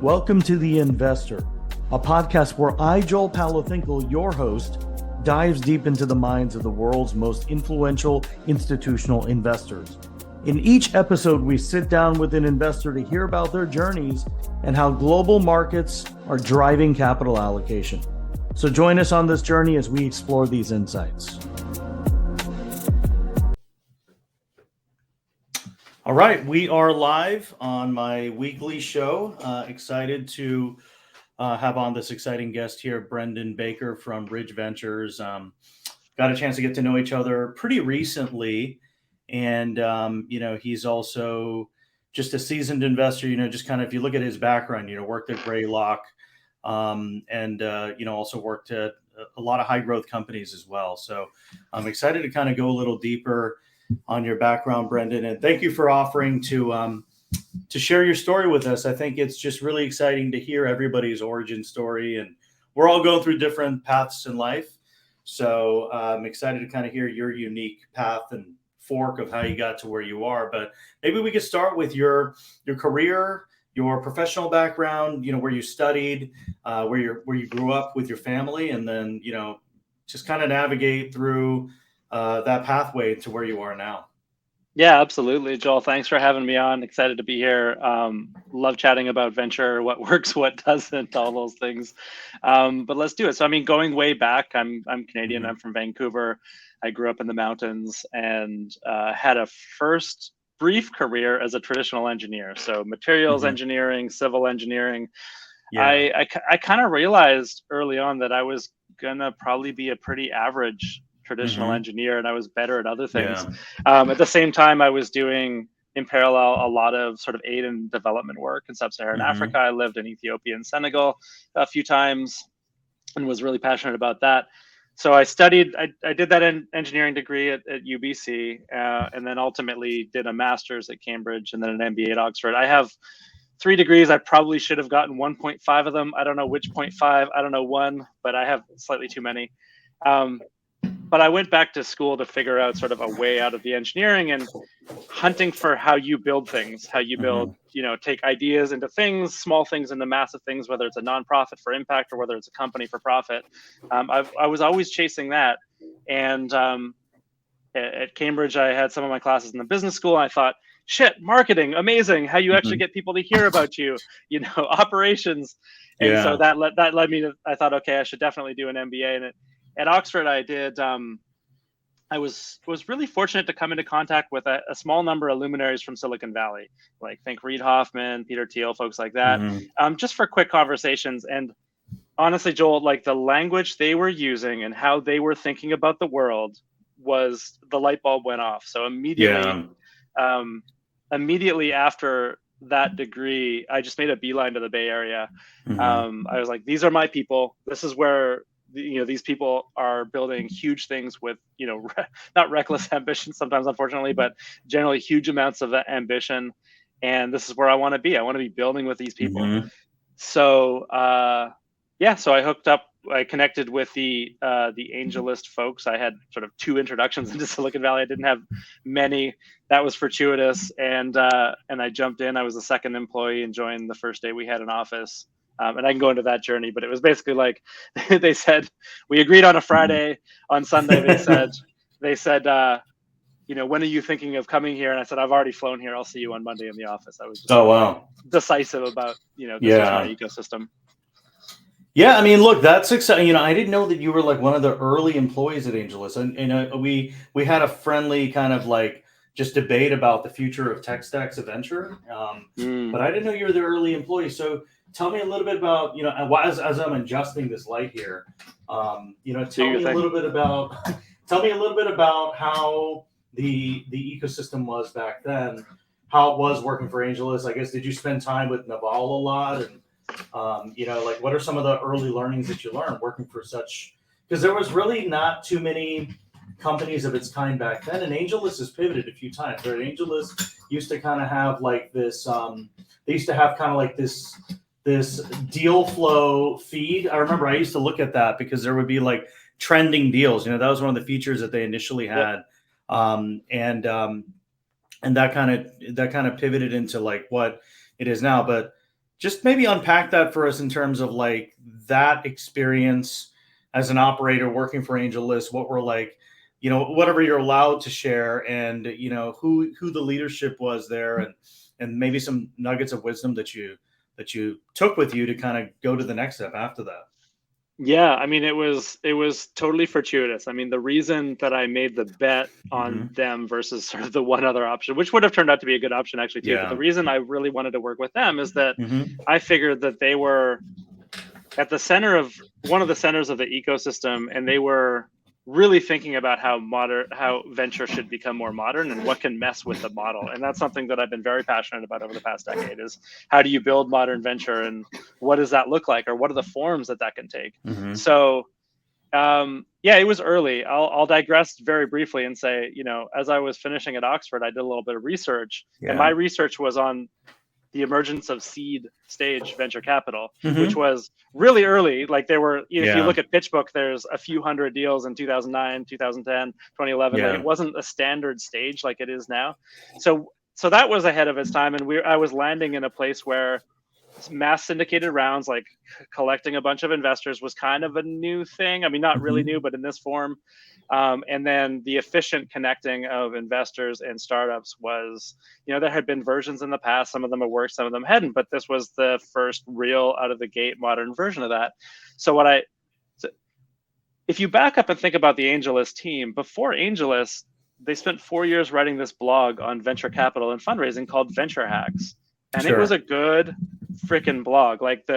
Welcome to The Investor, a podcast where I, Joel Palafinkel, your host, dives deep into the minds of the world's most influential institutional investors. In each episode, we sit down with an investor to hear about their journeys and how global markets are driving capital allocation. So join us on this journey as we explore these insights. All right, we are live on my weekly show. Excited to have on this exciting guest here, Brendan Baker from Ridge Ventures. Got a chance to get to know each other pretty recently. And, he's also just a seasoned investor, just kind of, if you look at his background, worked at Greylock and also worked at a lot of high growth companies as well. So I'm excited to kind of go a little deeper on your background, Brendan, and thank you for offering to share your story with us. I think it's just really exciting to hear everybody's origin story, and we're all going through different paths in life. So I'm excited to kind of hear your unique path and fork of how you got to where you are. But maybe we could start with your career, your professional background, where you studied, where you grew up with your family, and then, just kind of navigate through that pathway to where you are now. Yeah, absolutely. Joel, thanks for having me on. Excited to be here. Love chatting about venture, what works, what doesn't, all those things. But let's do it. So, going way back, I'm Canadian. Mm-hmm. I'm from Vancouver. I grew up in the mountains and had a first brief career as a traditional engineer. So materials engineering, civil engineering. Yeah. I kind of realized early on that I was gonna probably be a pretty average traditional engineer, and I was better at other things. Yeah. At the same time, I was doing in parallel a lot of sort of aid and development work in sub-Saharan Africa. I lived in Ethiopia and Senegal a few times and was really passionate about that. So I studied, I did that engineering degree at UBC, and then ultimately did a master's at Cambridge and then an MBA at Oxford. I have 3 degrees. I probably should have gotten 1.5 of them. I don't know which 0.5. I don't know one, but I have slightly too many. But I went back to school to figure out sort of a way out of the engineering and hunting for how you build things, how you build, take ideas into things, small things into massive things, whether it's a nonprofit for impact or whether it's a company for profit. I was always chasing that. And at Cambridge, I had some of my classes in the business school. And I thought, shit, marketing, amazing. How you actually get people to hear about you, operations. And so that led me to, I thought, okay, I should definitely do an MBA. And at Oxford, I did. I was really fortunate to come into contact with a small number of luminaries from Silicon Valley, like think Reid Hoffman, Peter Thiel, folks like that, just for quick conversations. And honestly, Joel, like the language they were using and how they were thinking about the world was the light bulb went off. So immediately after that degree, I just made a beeline to the Bay Area. I was like, these are my people. This is where these people are building huge things with, not reckless ambition sometimes, unfortunately, but generally huge amounts of ambition. And this is where I want to be. I want to be building with these people. So, so I hooked up. I connected with the AngelList folks. I had sort of 2 introductions into Silicon Valley. I didn't have many. That was fortuitous. And I jumped in. I was the second employee and joined the first day we had an office. And I can go into that journey, but it was basically like they said, we agreed on a Friday. On Sunday, they said, when are you thinking of coming here? And I said, I've already flown here. I'll see you on Monday in the office. I was just decisive about, this is my ecosystem. Yeah, look, that's exciting. I didn't know that you were like one of the early employees at AngelList, and we had a friendly kind of like just debate about the future of tech stacks of venture. But I didn't know you were the early employee. So tell me a little bit about, as I'm adjusting this light here, tell me a little bit about how the ecosystem was back then, how it was working for AngelList. I guess, did you spend time with Naval a lot? And, what are some of the early learnings that you learned working for such, because there was really not too many companies of its kind back then. And AngelList has pivoted a few times, right? AngelList used to kind of have like this, they used to have kind of like this deal flow feed. I remember I used to look at that because there would be like trending deals. That was one of the features that they initially had. And that kind of pivoted into like what it is now. But just maybe unpack that for us in terms of like that experience as an operator working for AngelList. What were like, whatever you're allowed to share, and who the leadership was there, and maybe some nuggets of wisdom that you took with you to kind of go to the next step after that. Yeah, I mean, it was totally fortuitous. I mean, the reason that I made the bet on them versus sort of the one other option, which would have turned out to be a good option actually too, but the reason I really wanted to work with them is that I figured that they were at the center of one of the centers of the ecosystem, and they were really thinking about how venture should become more modern and what can mess with the model. And that's something that I've been very passionate about over the past decade, is how do you build modern venture, and what does that look like, or what are the forms that can take? So yeah, it was early. I'll digress very briefly and say, as I was finishing at Oxford, I did a little bit of research, and my research was on the emergence of seed stage venture capital, which was really early. Like there were, if you look at PitchBook, there's a few hundred deals in 2009, 2010, 2011. Like it wasn't a standard stage like it is now. So that was ahead of its time. And I was landing in a place where mass syndicated rounds, like collecting a bunch of investors, was kind of a new thing. I mean, not really new, but in this form. And then the efficient connecting of investors and startups was, there had been versions in the past. Some of them had worked, some of them hadn't, but this was the first real out of the gate modern version of that. So if you back up and think about the AngelList team, before AngelList, they spent 4 years writing this blog on venture capital and fundraising called Venture Hacks. And it was a good freaking blog. Like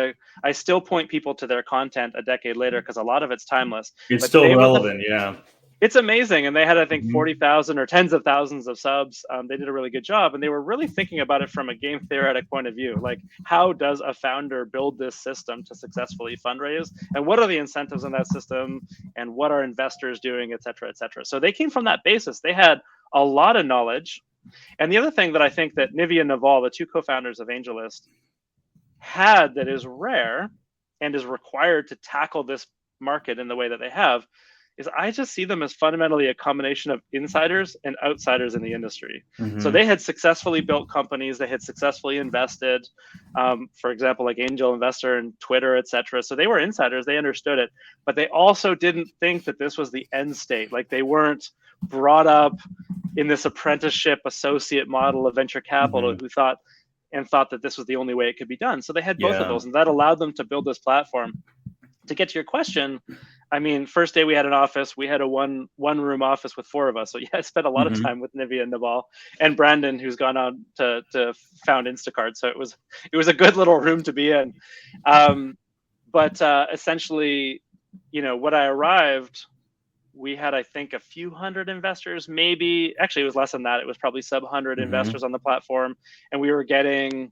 I still point people to their content a decade later because a lot of it's timeless. It's still relevant, It's amazing. And they had, I think, 40,000 or tens of thousands of subs. They did a really good job. And they were really thinking about it from a game theoretic point of view. Like, how does a founder build this system to successfully fundraise? And what are the incentives in that system? And what are investors doing, et cetera, et cetera. So they came from that basis. They had a lot of knowledge. And the other thing that I think that Nivi and Naval, the two co-founders of AngelList, had that is rare and is required to tackle this market in the way that they have, is I just see them as fundamentally a combination of insiders and outsiders in the industry. So they had successfully built companies, they had successfully invested, for example, like angel investor and Twitter, et cetera. So they were insiders, they understood it, but they also didn't think that this was the end state. Like they weren't brought up in this apprenticeship associate model of venture capital who thought that this was the only way it could be done. So they had both of those, and that allowed them to build this platform. To get to your question, I mean, first day we had an office. We had a one room office with 4 of us. So yeah, I spent a lot of time with Nivi and Naval and Brandon, who's gone on to found Instacart. So it was a good little room to be in. But essentially, when I arrived, we had, I think, a few hundred investors, maybe. Actually, it was less than that. It was probably sub 100 investors on the platform, and we were getting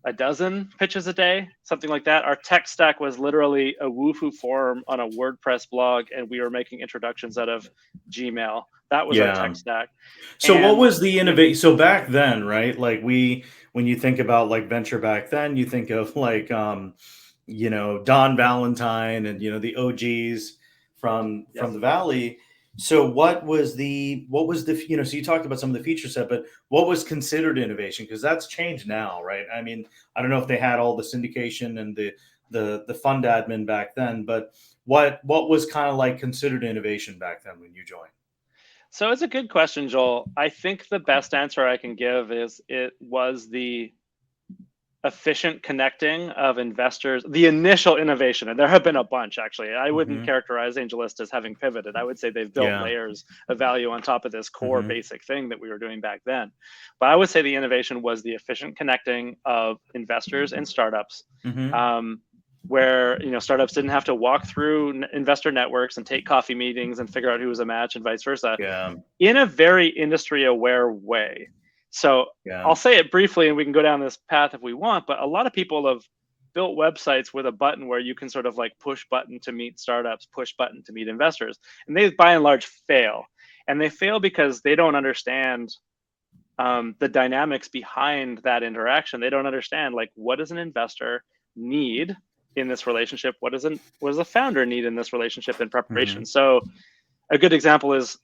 a dozen pitches a day, something like that. Our tech stack was literally a Wufoo forum on a WordPress blog, and we were making introductions out of Gmail. That was our tech stack. So what was the innovation? So back then, right? Like when you think about like venture back then, you think of like, Don Valentine and, the OGs from the Valley. So what was the so you talked about some of the feature set, but what was considered innovation? Because that's changed now, right? I mean, I don't know if they had all the syndication and the fund admin back then, but what was kind of like considered innovation back then when you joined? So it's a good question, Joel. I think the best answer I can give is it was the efficient connecting of investors, the initial innovation, and there have been a bunch actually. I wouldn't characterize AngelList as having pivoted. I would say they've built layers of value on top of this core basic thing that we were doing back then. But I would say the innovation was the efficient connecting of investors and startups, where startups didn't have to walk through investor networks and take coffee meetings and figure out who was a match and vice versa, in a very industry aware way. So I'll say it briefly and we can go down this path if we want, but a lot of people have built websites with a button where you can sort of like push button to meet startups, push button to meet investors. And they by and large fail. And they fail because they don't understand the dynamics behind that interaction. They don't understand, like, what does an investor need in this relationship? What does a founder need in this relationship in preparation? So a good example is,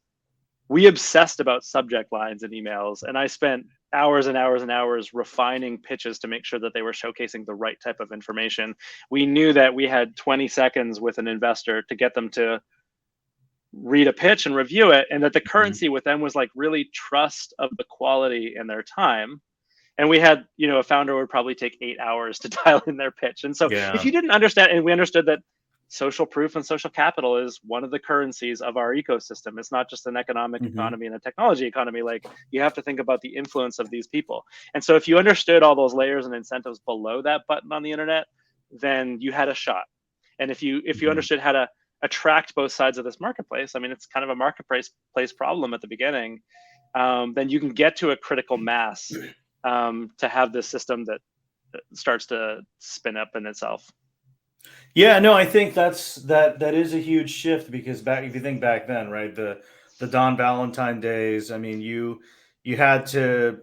we obsessed about subject lines in emails, and I spent hours and hours and hours refining pitches to make sure that they were showcasing the right type of information. We knew that we had 20 seconds with an investor to get them to read a pitch and review it, and that the currency with them was like really trust of the quality and their time. And we had, a founder would probably take 8 hours to dial in their pitch. And so if you didn't understand, and we understood that social proof and social capital is one of the currencies of our ecosystem. It's not just an economic economy and a technology economy. Like, you have to think about the influence of these people. And so if you understood all those layers and incentives below that button on the internet, then you had a shot. And if you understood how to attract both sides of this marketplace, I mean, it's kind of a marketplace problem at the beginning, then you can get to a critical mass to have this system that starts to spin up in itself. Yeah, no, I think that is a huge shift, because if you think back then, right, the Don Valentine days, I mean, you had to,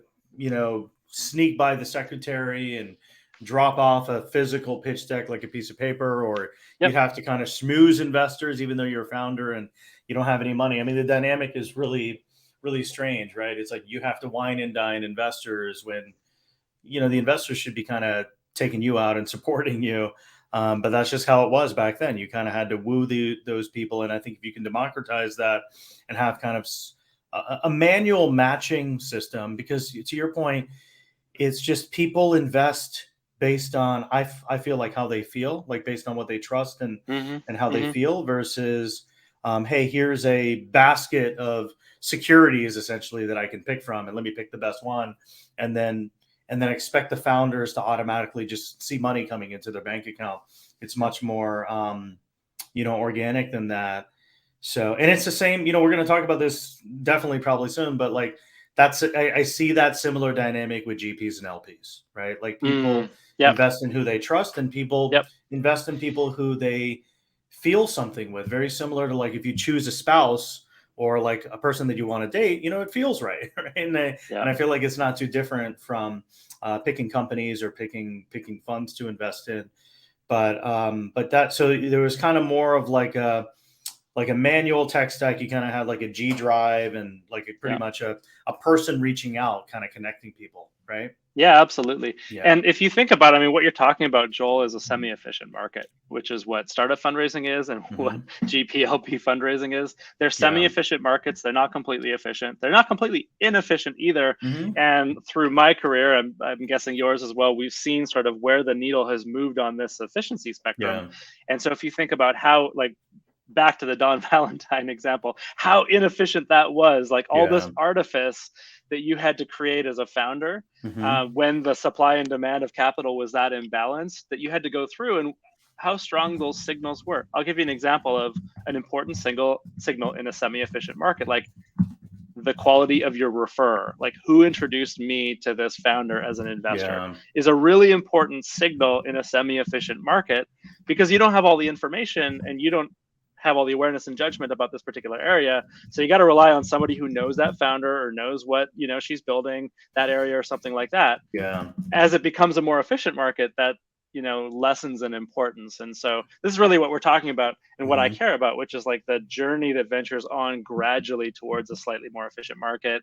sneak by the secretary and drop off a physical pitch deck, like a piece of paper, or you'd have to kind of schmooze investors, even though you're a founder and you don't have any money. I mean, the dynamic is really, really strange, right? It's like you have to wine and dine investors when, the investors should be kind of taking you out and supporting you. But that's just how it was back then. You kind of had to woo those people. And I think if you can democratize that and have kind of a manual matching system, because to your point, it's just people invest based on, I feel like, how they feel, like based on what they trust and how they feel, versus, hey, here's a basket of securities essentially that I can pick from, and let me pick the best one. And then expect the founders to automatically just see money coming into their bank account. It's much more, organic than that. So, and it's the same, we're going to talk about this definitely probably soon, but like, I see that similar dynamic with GPs and LPs, right? Like, people invest in who they trust, and people invest in people who they feel something with. Very similar to, like, if you choose a spouse or like a person that you want to date, it feels right. Right? And I feel like it's not too different from picking companies or picking funds to invest in. But so there was kind of more of like a manual tech stack. You kind of had like a G drive and like pretty much a person reaching out, kind of connecting people, right? Yeah, absolutely. Yeah. And if you think about, I mean, what you're talking about, Joel, is a semi-efficient market, which is what startup fundraising is and what GPLP fundraising is. They're semi-efficient markets. They're not completely efficient. They're not completely inefficient either. And through my career, I'm guessing yours as well, we've seen sort of where the needle has moved on this efficiency spectrum. And so if you think about how, like, back to the Don Valentine example, how inefficient that was, like all this artifice that you had to create as a founder when the supply and demand of capital was that imbalanced, that you had to go through, and how strong those signals were. I'll give you an example of an important signal in a semi-efficient market, like the quality of your referrer, like who introduced me to this founder as an investor, is a really important signal in a semi-efficient market, because you don't have all the information and you don't have all the awareness and judgment about this particular area. So you got to rely on somebody who knows that founder or knows what, she's building that area or something like that. As it becomes a more efficient market, that, lessens in importance. And so this is really what we're talking about and what I care about, which is like the journey that ventures on gradually towards a slightly more efficient market.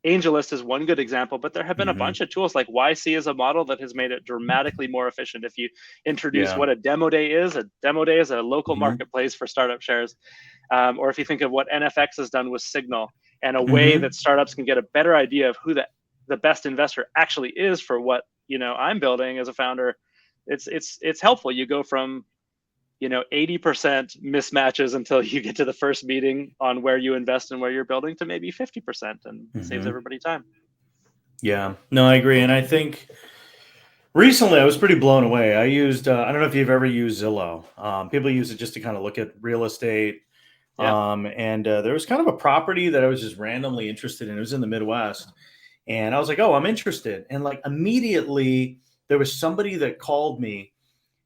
AngelList is one good example, but there have been a bunch of tools. Like YC is a model that has made it dramatically more efficient. If you introduce what a demo day is a local marketplace for startup shares. Or if you think of what NFX has done with Signal, and a way that startups can get a better idea of who the best investor actually is for what, I'm building as a founder, it's helpful. You go from 80% mismatches until you get to the first meeting on where you invest and where you're building to maybe 50%, and it saves everybody time. Yeah, no, I agree. And I think recently I was pretty blown away. I used, I don't know if you've ever used Zillow. People use it just to kind of look at real estate. And there was kind of a property that I was just randomly interested in. It was in the Midwest. And I was like, oh, I'm interested. And like immediately there was somebody that called me.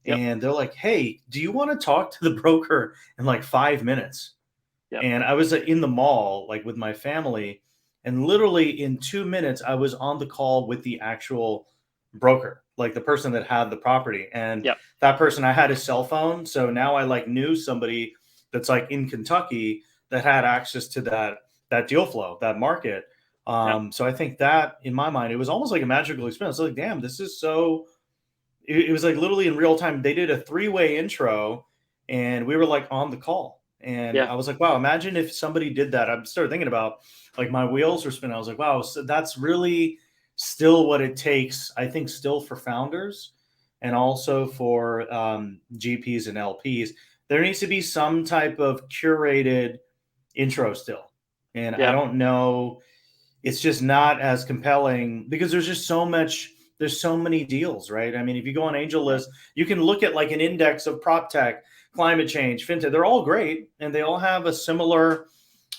And they're like, hey, do you want to talk to the broker in like 5 minutes? And I was in the mall, like with my family. And literally in 2 minutes, I was on the call with the actual broker, like the person that had the property. And that person, I had his cell phone. So now I like knew somebody that's like in Kentucky that had access to that deal flow, that market. So I think that, in my mind, it was almost like a magical experience. Like, damn, this is so. It was like literally in real time. They did a 3-way intro, and we were like on the call. And I was like, wow, imagine if somebody did that. I started thinking about, like, my wheels were spinning. I was like, wow, so that's really still what it takes, I think, still for founders and also for GPs and LPs. There needs to be some type of curated intro still. And I don't know, it's just not as compelling because there's just so much, there's so many deals, right? I mean, if you go on AngelList, you can look at like an index of prop tech, climate change, fintech. They're all great, and they all have a similar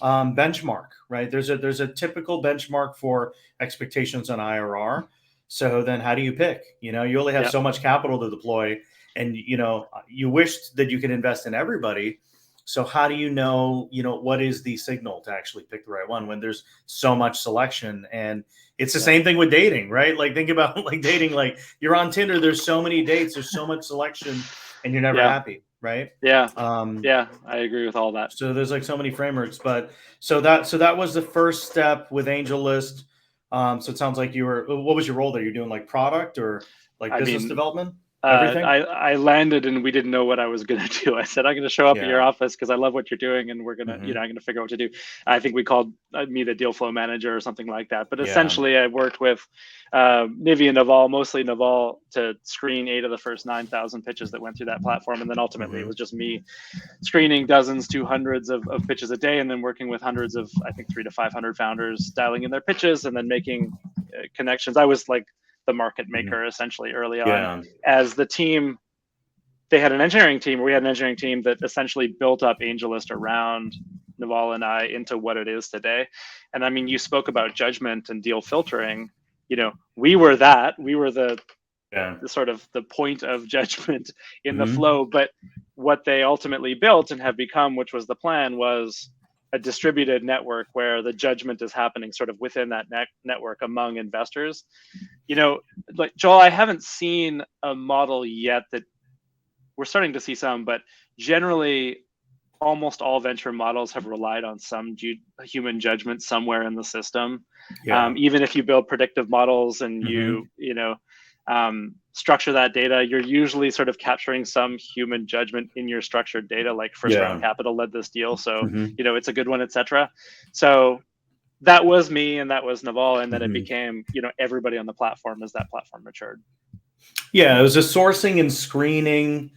benchmark, right? There's a typical benchmark for expectations on IRR. So then, how do you pick? You only have so much capital to deploy, and you wished that you could invest in everybody. So how do you know what is the signal to actually pick the right one when there's so much selection? And it's the same thing with dating, right? Like, think about like dating, like you're on Tinder, there's so many dates, there's so much selection, and you're never happy, right? I agree with all that. So there's like so many frameworks, but so that was the first step with AngelList. So it sounds like what was your role there? You're doing like product or like business development? Everything? I landed and we didn't know what I was going to do. I said, I'm going to show up at your office because I love what you're doing, and we're going to, I'm going to figure out what to do. I think we called me the deal flow manager or something like that. But essentially, I worked with Nivi and Naval, mostly Naval, to screen 8 of the first 9,000 pitches that went through that platform. And then ultimately, it was just me screening dozens to hundreds of pitches a day, and then working with hundreds of, I think, 300 to 500 founders, dialing in their pitches and then making connections. I was like the market maker essentially early on. As the team, they had an engineering team, or we had an engineering team that essentially built up AngelList around Naval and I into what it is today. And I mean, you spoke about judgment and deal filtering. We were the sort of the point of judgment in the flow. But what they ultimately built and have become, which was the plan, was a distributed network where the judgment is happening sort of within that network among investors. Like, Joel, I haven't seen a model yet that we're starting to see some, but generally almost all venture models have relied on some human judgment somewhere in the system. Even if you build predictive models and you structure that data, you're usually sort of capturing some human judgment in your structured data, like First Round Capital led this deal, so it's a good one, etc. So that was me, and that was Naval, and then it became everybody on the platform as that platform matured. It was a sourcing and screening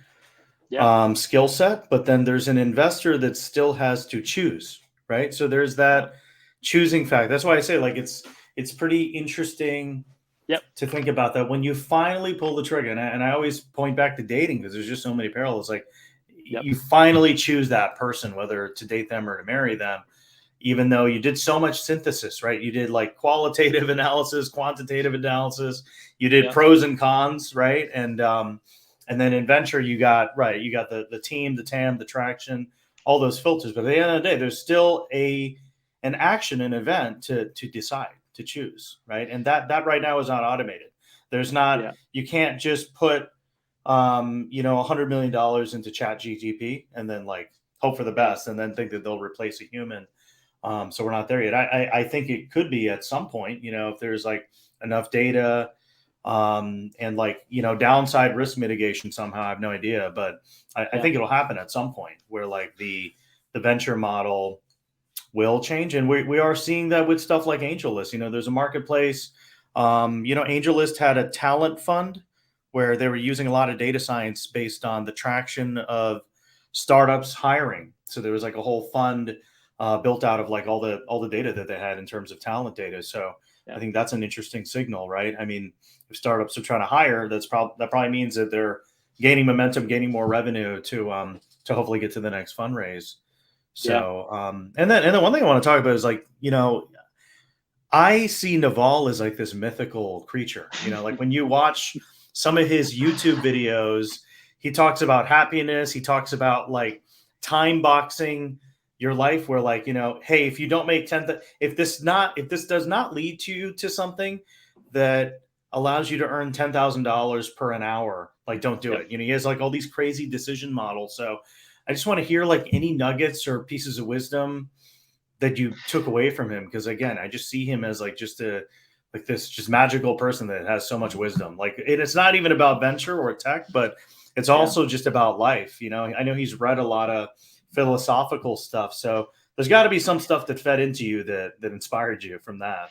skill set, but then there's an investor that still has to choose, right? So there's that choosing fact. That's why I say, like, it's pretty interesting to think about that when you finally pull the trigger. And I always point back to dating because there's just so many parallels. Like, you finally choose that person, whether to date them or to marry them, even though you did so much synthesis, right? You did like qualitative analysis, quantitative analysis, you did pros and cons, right? And then in venture, you got the team, the TAM, the traction, all those filters. But at the end of the day, there's still an action, an event to decide, to choose, right? And that right now is not automated. There's not, you can't just put, $100 million into ChatGPT and then like hope for the best and then think that they'll replace a human. So we're not there yet. I think it could be at some point, if there's like enough data, and like, downside risk mitigation somehow, I have no idea, but I think it'll happen at some point where like the venture model will change. And we are seeing that with stuff like AngelList. There's a marketplace. AngelList had a talent fund where they were using a lot of data science based on the traction of startups hiring. So there was like a whole fund built out of like all the data that they had in terms of talent data. So I think that's an interesting signal, right? I mean, if startups are trying to hire, that probably means that they're gaining momentum, gaining more revenue to hopefully get to the next fundraise. So, and then one thing I want to talk about is like, I see Naval as like this mythical creature, like when you watch some of his YouTube videos, he talks about happiness. He talks about like time boxing your life where like, hey, if you don't make if this does not lead you to something that allows you to earn $10,000 per an hour, like don't do it. He has like all these crazy decision models. So I just want to hear like any nuggets or pieces of wisdom that you took away from him? Because again, I just see him as like just this just magical person that has so much wisdom. Like it's not even about venture or tech, but it's also just about life. You know, I know he's read a lot of philosophical stuff, so there's got to be some stuff that fed into you that inspired you from that.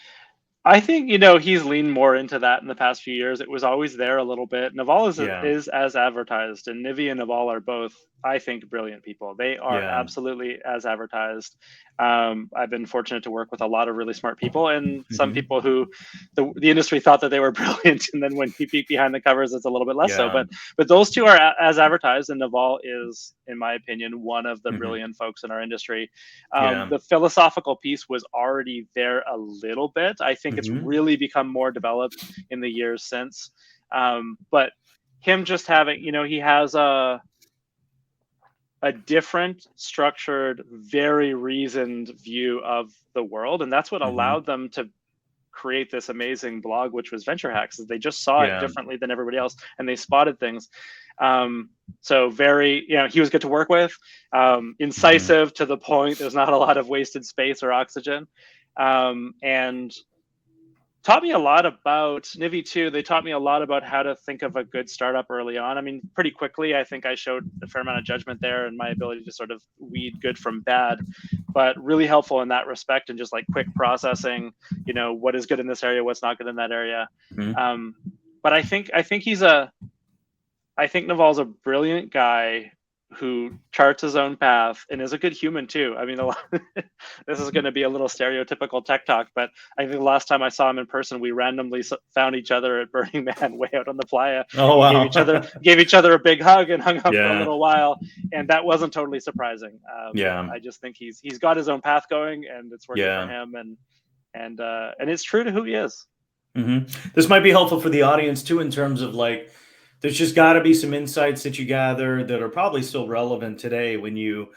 I think, he's leaned more into that in the past few years. It was always there a little bit. Naval is as advertised, and Nivi and Naval are both, I think, brilliant people. They are absolutely as advertised. I've been fortunate to work with a lot of really smart people, and some people who the industry thought that they were brilliant, and then when you peek behind the covers, it's a little bit less so. But those two are as advertised, and Naval is, in my opinion, one of the brilliant folks in our industry. The philosophical piece was already there a little bit. I think it's really become more developed in the years since. But him just having, he has a different, structured, very reasoned view of the world, and that's what allowed them to create this amazing blog, which was Venture Hacks. They just saw it differently than everybody else, and they spotted things. So very, he was good to work with, incisive to the point. There's not a lot of wasted space or oxygen, and taught me a lot about Nivi too. They taught me a lot about how to think of a good startup early on. I mean, pretty quickly, I think I showed a fair amount of judgment there and my ability to sort of weed good from bad, but really helpful in that respect and just like quick processing, what is good in this area, what's not good in that area. But I think Naval's a brilliant guy who charts his own path and is a good human too. I mean, this is going to be a little stereotypical tech talk, but I think the last time I saw him in person, we randomly found each other at Burning Man way out on the playa. Oh, wow. Gave each other a big hug and hung out for a little while. And that wasn't totally surprising. I just think he's got his own path going and it's working for him. And it's true to who he is. This might be helpful for the audience too, in terms of like, there's just got to be some insights that you gather that are probably still relevant today when you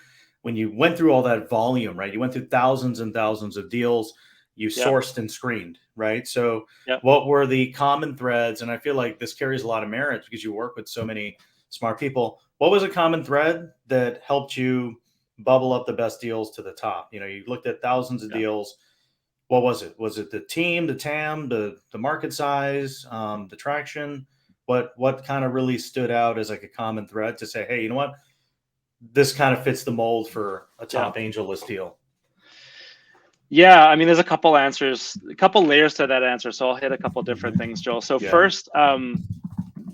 went through all that volume, right? You went through thousands and thousands of deals, you sourced and screened, right? So what were the common threads? And I feel like this carries a lot of merit because you work with so many smart people. What was a common thread that helped you bubble up the best deals to the top? You looked at thousands of deals. What was it? Was it the team, the TAM, the market size, the traction? What kind of really stood out as like a common thread to say, hey, you know what? This kind of fits the mold for a top AngelList deal. Yeah, I mean, there's a couple layers to that answer. So I'll hit a couple different things, Joel. So first,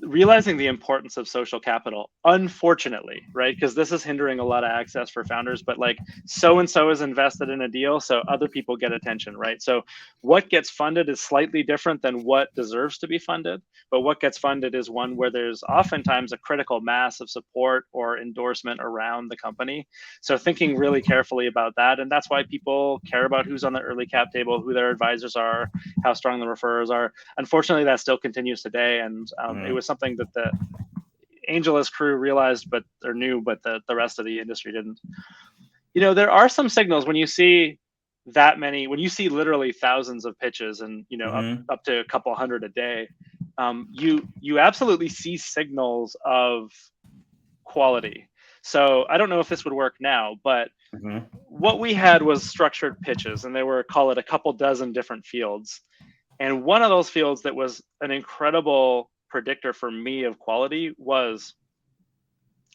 realizing the importance of social capital, unfortunately, right? Because this is hindering a lot of access for founders, but like so-and-so is invested in a deal, so other people get attention, right? So what gets funded is slightly different than what deserves to be funded, but what gets funded is one where there's oftentimes a critical mass of support or endorsement around the company. So thinking really carefully about that, and that's why people care about who's on the early cap table, who their advisors are, how strong the referrers are. Unfortunately, that still continues today, and it was something that the AngelList crew realized, but the rest of the industry didn't. There are some signals when you see when you see literally thousands of pitches and up to a couple hundred a day, you absolutely see signals of quality. So I don't know if this would work now, but what we had was structured pitches, and they were, call it, a couple dozen different fields. And one of those fields that was an incredible predictor for me of quality was,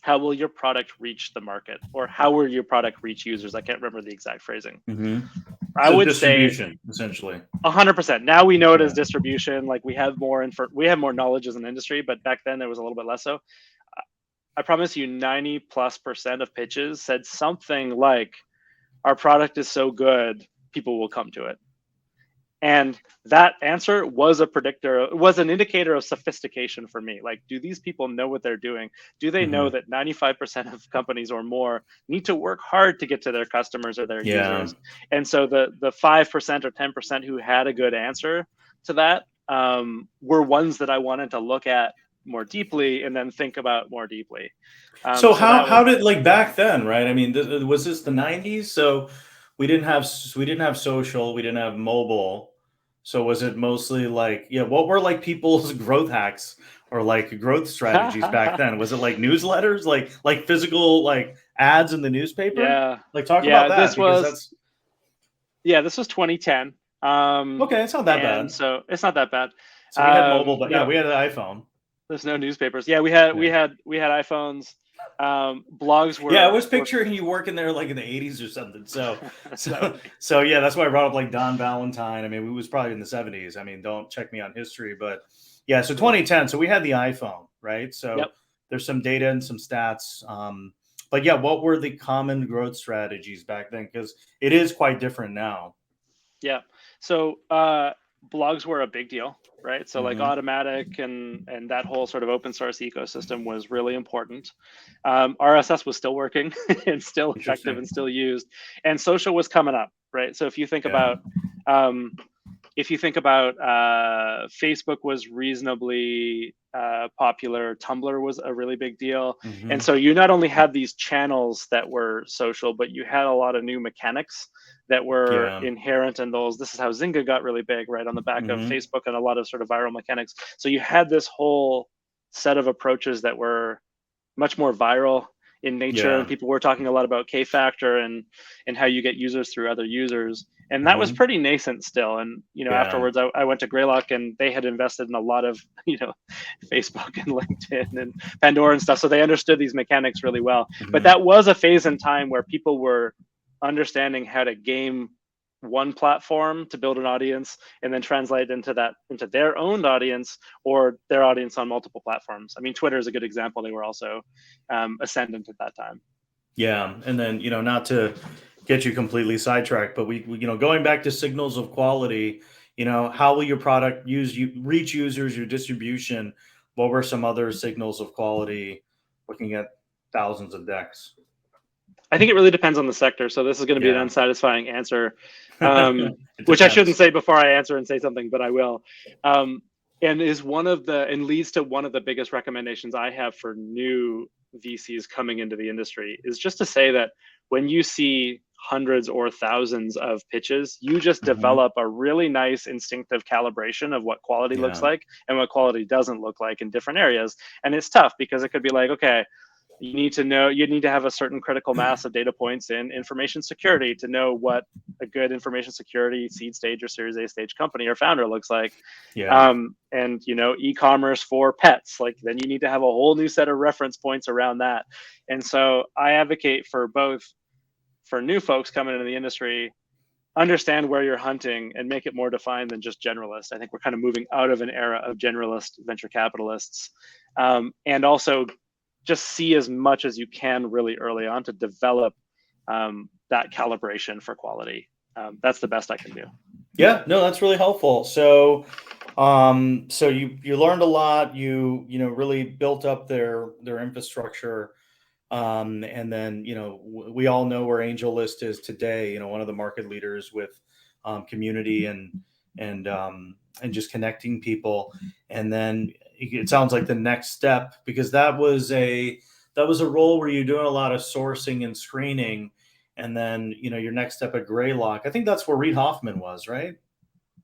how will your product reach the market, or how will your product reach users? I can't remember the exact phrasing. I would say essentially 100%. Now we know it as distribution. Like we have more knowledge as an industry, but back then there was a little bit less so. I promise you 90+% of pitches said something like, our product is so good, people will come to it. And that answer was an indicator of sophistication for me. Like, do these people know what they're doing? Do they know that 95% of companies or more need to work hard to get to their customers or their users? And so the 5% or 10% who had a good answer to that were ones that I wanted to look at more deeply and then think about more deeply. So how did, like, back then, right? I mean, was this the 90s? So we didn't have social, we didn't have mobile. So was it mostly like, what were like people's growth hacks or like growth strategies back then? Was it like newsletters, like physical like ads in the newspaper? Yeah. Like talk about that. Yeah, this was 2010. Okay, it's not that And bad. so it's not that bad. So we had mobile, but yeah, No, we had an iPhone. there's no newspapers. Yeah, we Yeah. had we had iPhones. Blogs Yeah, I were was picturing you working there like in the 80s or something. So, that would so, be so yeah, that's why I brought up like Don Valentine. I mean, we was probably in the 70s. I mean, don't check me on history, but yeah, so cool. 2010. So we had the iPhone, right? So Yep. there's some data and some stats. But yeah, what were the common growth strategies back then? Because it is quite different now. Yeah. So blogs were a big deal, right? So like Hmm. Automatic and that whole sort of open source ecosystem was really important. RSS was still working and still effective Interesting. and still used, and social was coming up, right? So Yeah. um, if you think about Facebook was reasonably popular, Tumblr was a really big deal, and Hmm. so you not only had these channels that were social, but you had a lot of new mechanics that were Yeah. inherent in those. This is how Zynga got really big, right, on the back of Hmm. Facebook and a lot of sort of viral mechanics. So you had this whole set of approaches that were much more viral in nature, and Yeah. people were talking a lot about K factor and how you get users through other users, and that was Hmm. pretty nascent still. And Yeah. afterwards I went to Greylock, and they had invested in a lot of Facebook and LinkedIn and Pandora and stuff, so they understood these mechanics really well. But Hmm. that was a phase in time where people were understanding how to game one platform to build an audience and then translate into their own audience or their audience on multiple platforms. I mean, Twitter is a good example. They were also ascendant at that time. Yeah, and then not to get you completely sidetracked, but going back to signals of quality. How will your product reach users, your distribution? What were some other signals of quality? Looking at thousands of decks. I think it really depends on the sector. So this is going to be an Yeah, unsatisfying answer, it which I shouldn't depends. say before I answer and say something, but I will. Um, and leads to one of the biggest recommendations I have for new VCs coming into the industry is just to say that when you see hundreds or thousands of pitches, you just Hmm. develop a really nice instinctive calibration of what quality looks Yeah. like and what quality doesn't look like in different areas. And it's tough because it could be like, okay, you need to have a certain critical mass of data points in information security to know what a good information security seed stage or series A stage company or founder looks like. Yeah. And e-commerce for pets, like then you need to have a whole new set of reference points around that. And so I advocate for both, for new folks coming into the industry, understand where you're hunting and make it more defined than just generalist. I think we're kind of moving out of an era of generalist venture capitalists, and also just see as much as you can really early on to develop that calibration for quality. That's the best I can do. Yeah, no, that's really helpful. So you learned a lot. Really built up their infrastructure. And then, we all know where AngelList is today, one of the market leaders with community and just connecting people. And then it sounds like the next step, because that was a role where you're doing a lot of sourcing and screening. And then, your next step at Greylock, I think that's where Reid Hoffman was, right?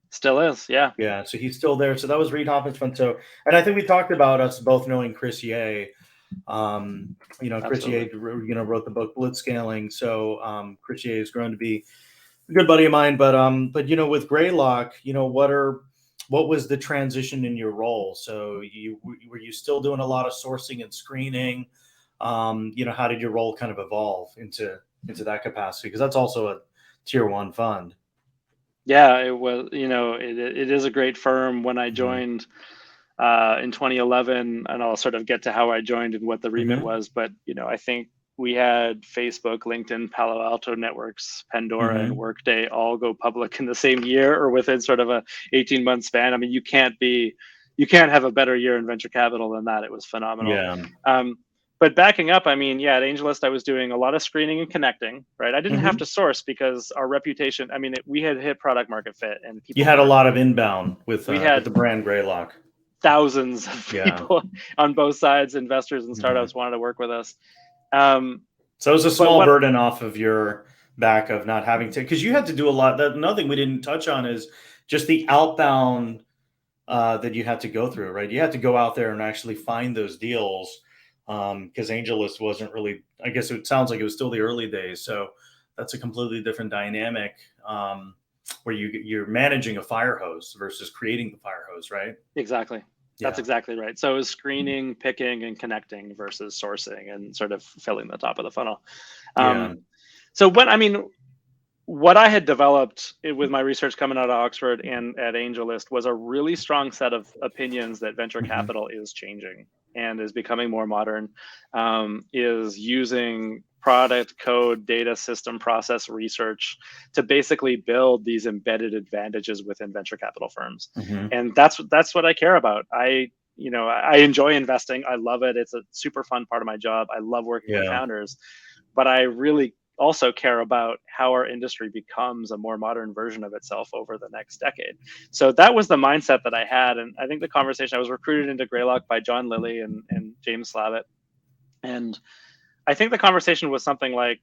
Still is, yeah, Yeah, so he's still there. So that was Reid Hoffman's fun. So, and I think we talked about us both knowing Chris Ye. Chris absolutely. Ye, wrote the book Blitzscaling. So Chris Ye has grown to be a good buddy of mine. But with Greylock, what was the transition in your role? So were you still doing a lot of sourcing and screening? How did your role kind of evolve into that capacity? Because that's also a tier one fund. Yeah, it was. It is a great firm. When I Hmm. joined in 2011, and I'll sort of get to how I joined and what the remit Hmm. was. But I think we had Facebook, LinkedIn, Palo Alto Networks, Pandora, and Hmm. Workday all go public in the same year or within sort of a 18-month span. I mean, you can't have a better year in venture capital than that. It was phenomenal. Yeah. Um, but backing up, I mean, yeah, at AngelList, I was doing a lot of screening and connecting, right? I didn't have Hmm. to source because our reputation, I mean, we had hit product market fit and You people had a were, lot of inbound with we the had brand Greylock. thousands of Yeah. people on both sides, investors and Hmm. startups wanted to work with us. Um, So it was a but small what, burden off of your back of not having to, because you had to do a lot. That another thing we didn't touch on is just the outbound that you had to go through, right? You had to go out there and actually find those deals because AngelList wasn't really. I guess it sounds like it was still the early days. So that's a completely different dynamic, where you're managing a fire hose versus creating the fire hose, right? Exactly. That's Yeah. exactly right. So it was screening, picking, and connecting versus sourcing and sort of filling the top of the funnel. Yeah. So what I had developed with my research coming out of Oxford and at AngelList was a really strong set of opinions that venture Mm-hmm. capital is changing and is becoming more modern, is using product code, data system process research to basically build these embedded advantages within venture capital firms. Mm-hmm. And that's what I care about. I enjoy investing. I love it. It's a super fun part of my job. I love working with Yeah. founders, but I really also care about how our industry becomes a more modern version of itself over the next decade. So that was the mindset that I had. And I think the conversation, I was recruited into Greylock by John Lilly and James Slavitt. And I think the conversation was something like,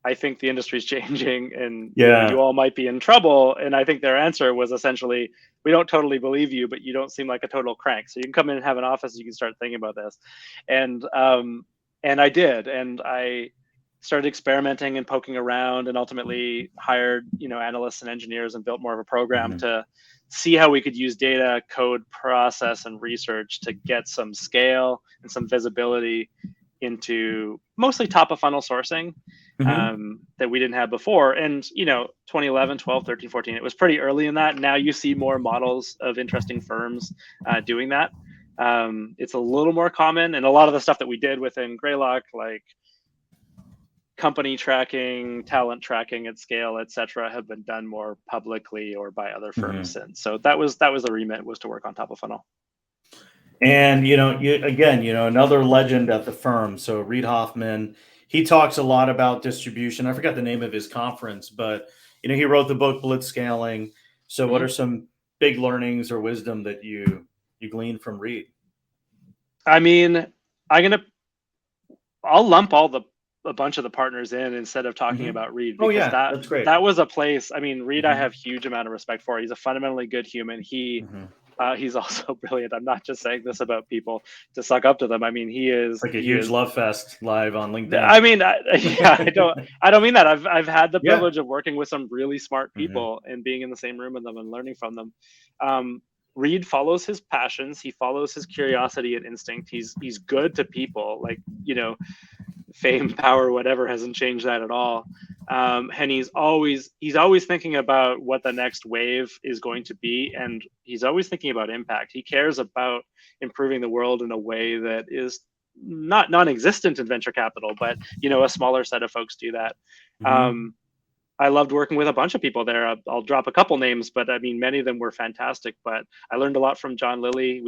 I think the industry's changing and Yeah. you all might be in trouble. And I think their answer was essentially, we don't totally believe you, but you don't seem like a total crank. So you can come in and have an office, you can start thinking about this. And I did. And I started experimenting and poking around and ultimately hired, analysts and engineers and built more of a program Mm-hmm. to see how we could use data, code, process, and research to get some scale and some visibility into mostly top of funnel sourcing, Mm-hmm. that we didn't have before. And 2011, 12, 13, 14, it was pretty early in that. Now you see more models of interesting firms doing that. It's a little more common, and a lot of the stuff that we did within Greylock, like company tracking, talent tracking at scale, et cetera, have been done more publicly or by other firms Mm-hmm. since. So that was the remit, was to work on top of funnel. And another legend at the firm. So Reid Hoffman, he talks a lot about distribution. I forgot the name of his conference, but he wrote the book Blitzscaling. So what Mm-hmm. are some big learnings or wisdom that you gleaned from Reid? I mean, I'll lump a bunch of the partners in instead of talking Mm-hmm. about Reid, Oh because yeah, that's great. that was a place. I mean, Reid, I Mm-hmm. have huge amount of respect for. He's a fundamentally good human. Mm-hmm. He's also brilliant. I'm not just saying this about people to suck up to them. I mean, It's like a huge love fest live on LinkedIn. I mean, yeah, I don't mean that. I've had the Yeah. privilege of working with some really smart Mm-hmm. people and being in the same room with them and learning from them. Reid follows his passions. He follows his curiosity and instinct. He's good to people. Like, fame, power, whatever hasn't changed that at all. And he's always thinking about what the next wave is going to be, and he's always thinking about impact. He cares about improving the world in a way that is not non-existent in venture capital, but a smaller set of folks do that. Mm-hmm. I loved working with a bunch of people there. I'll drop a couple names, but I mean, many of them were fantastic. But I learned a lot from John Lilly.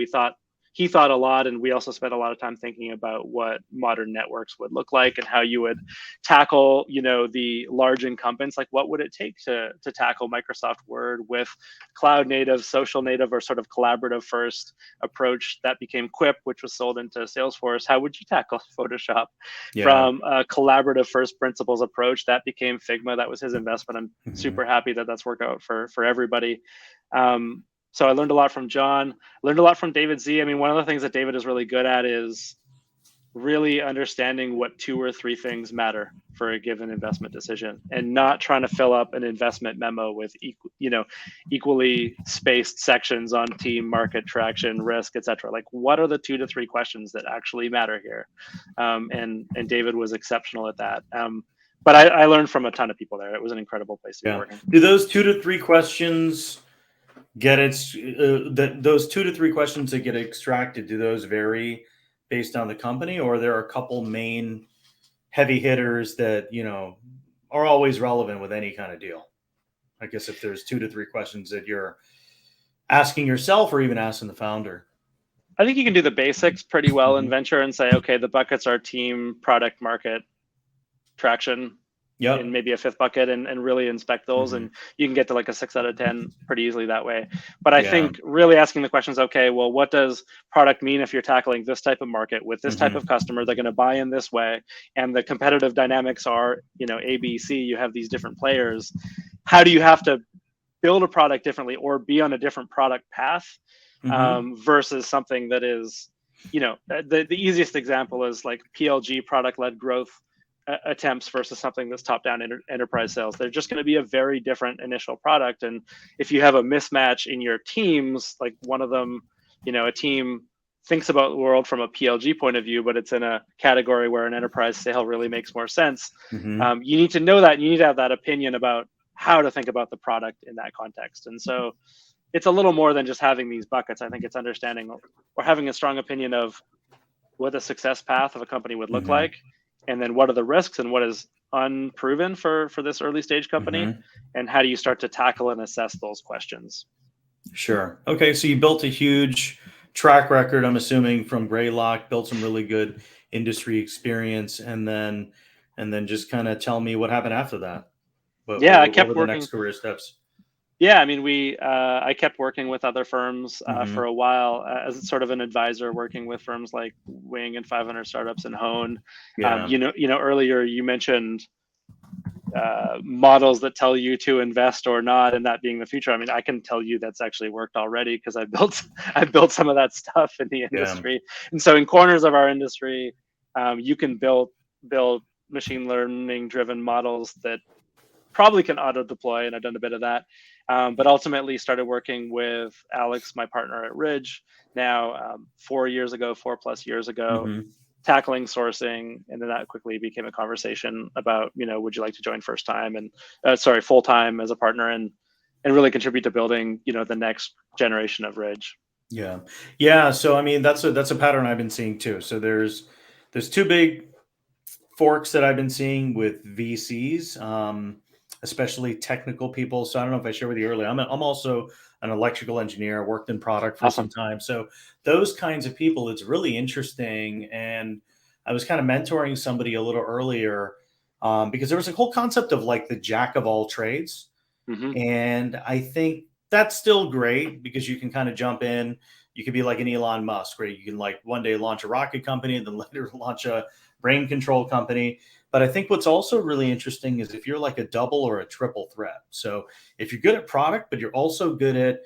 He thought a lot, and we also spent a lot of time thinking about what modern networks would look like and how you would tackle, the large incumbents. Like, what would it take to tackle Microsoft Word with cloud native, social native, or sort of collaborative first approach that became Quip, which was sold into Salesforce? How would you tackle Photoshop Yeah. from a collaborative first principles approach that became Figma? That was his investment. I'm Mm-hmm. super happy that that's worked out for everybody. So I learned a lot from John, learned a lot from David Z. I mean, one of the things that David is really good at is really understanding what 2 or 3 things matter for a given investment decision, and not trying to fill up an investment memo with equally spaced sections on team, market, traction, risk, etc. Like, what are the 2 to 3 questions that actually matter here? And David was exceptional at that. But I learned from a ton of people there. It was an incredible place to be working. Do those 2 to 3 questions those 2 to 3 questions that get extracted, do those vary based on the company, or there are a couple main heavy hitters that are always relevant with any kind of deal? I guess if there's 2 to 3 questions that you're asking yourself or even asking the founder. I think you can do the basics pretty well in venture and say, okay, the buckets are team, product, market, traction, in maybe a 5th bucket, and really inspect those. And you can get to like a 6 out of 10 pretty easily that way. But I think really asking the questions, okay, well, what does product mean if you're tackling this type of market with this type of customer? They're going to buy in this way, and the competitive dynamics are, A, B, C. You have these different players. How do you have to build a product differently or be on a different product path versus something that is, the easiest example is like PLG, product-led growth, attempts versus something that's top-down enterprise sales. They're just going to be a very different initial product. And if you have a mismatch in your teams, like one of them, a team thinks about the world from a PLG point of view, but it's in a category where an enterprise sale really makes more sense. You need to know that, and you need to have that opinion about how to think about the product in that context. And so it's a little more than just having these buckets. I think it's understanding or having a strong opinion of what the success path of a company would look like, and then what are the risks and what is unproven for this early stage company, and how do you start to tackle and assess those questions. Sure. Okay, so you built a huge track record, I'm assuming, from Greylock, built some really good industry experience, and then just kind of tell me what happened after that. I kept what were the working. next career steps? Yeah, I mean, I kept working with other firms for a while as sort of an advisor, working with firms like Wing and 500 Startups and Hone. Yeah. Earlier you mentioned models that tell you to invest or not, and that being the future. I mean, I can tell you that's actually worked already because I built some of that stuff in the industry. Yeah. And so in corners of our industry, you can build machine learning driven models that probably can auto deploy, and I've done a bit of that. But ultimately started working with Alex, my partner at Ridge, now 4+ years ago, tackling sourcing, and then that quickly became a conversation about, would you like to join full time as a partner and really contribute to building, the next generation of Ridge. Yeah. So I mean, that's a pattern I've been seeing too. So there's two big forks that I've been seeing with VCs, especially technical people. So I don't know if I shared with you earlier, I'm also an electrical engineer, worked in product for some time. So those kinds of people, it's really interesting. And I was kind of mentoring somebody a little earlier because there was a whole concept of like the jack of all trades. And I think that's still great because you can kind of jump in. You could be like an Elon Musk, right? You can like one day launch a rocket company and then later launch a brain control company. But I think what's also really interesting is if you're like a double or a triple threat. So if you're good at product, but you're also good at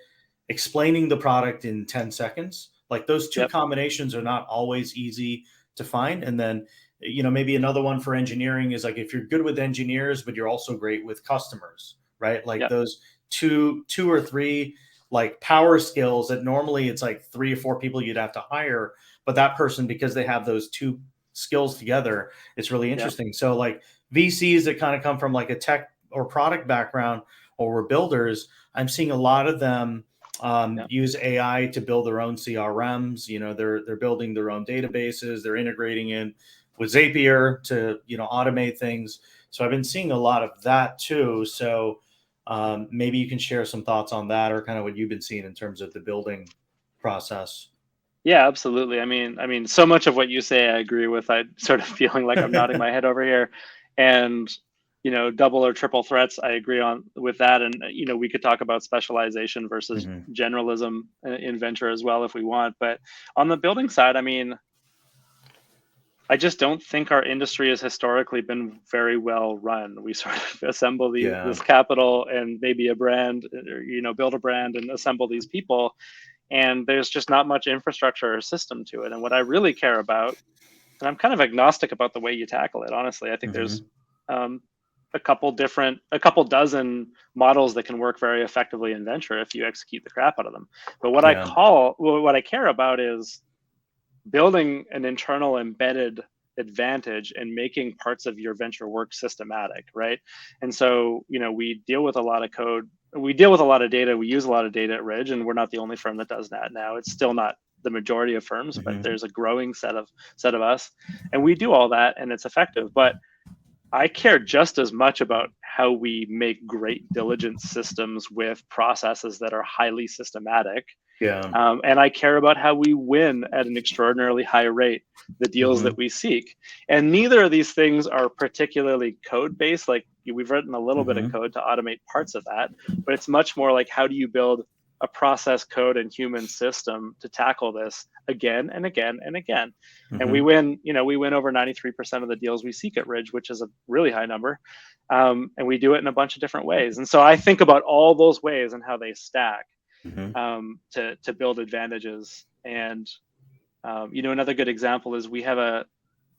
explaining the product in 10 seconds, like those two combinations are not always easy to find. And then, maybe another one for engineering is like if you're good with engineers, but you're also great with customers, right? Like those two or three like power skills that normally it's like 3 or 4 people you'd have to hire, but that person, because they have those two skills together, it's really interesting. So like VCs that kind of come from like a tech or product background or were builders, I'm seeing a lot of them use AI to build their own CRMs. They're building their own databases. They're integrating in with Zapier to automate things. So I've been seeing a lot of that too. So maybe you can share some thoughts on that, or kind of what you've been seeing in terms of the building process. Yeah, absolutely. I mean, so much of what you say, I agree with. I'm sort of feeling like I'm nodding my head over here, and double or triple threats, I agree on with that. And we could talk about specialization versus generalism in venture as well if we want. But on the building side, I mean, I just don't think our industry has historically been very well run. We sort of assemble this capital and maybe a brand, or build a brand and assemble these people. And there's just not much infrastructure or system to it. And what I really care about, and I'm kind of agnostic about the way you tackle it, honestly, I think there's a couple dozen models that can work very effectively in venture if you execute the crap out of them. But what I care about is building an internal embedded advantage and making parts of your venture work systematic, right? And so, we deal with a lot of code. We deal with a lot of data. We use a lot of data at Ridge, and we're not the only firm that does that now. It's still not the majority of firms, but there's a growing set of us, and we do all that, and it's effective. But I care just as much about how we make great diligence systems with processes that are highly systematic. And I care about how we win at an extraordinarily high rate the deals that we seek. And neither of these things are particularly code-based. Like we've written a little bit of code to automate parts of that, but it's much more like how do you build a process, code, and human system to tackle this again and again and again. And we win, we win over 93% of the deals we seek at Ridge, which is a really high number. And we do it in a bunch of different ways. And so I think about all those ways and how they stack to build advantages. And, another good example is we have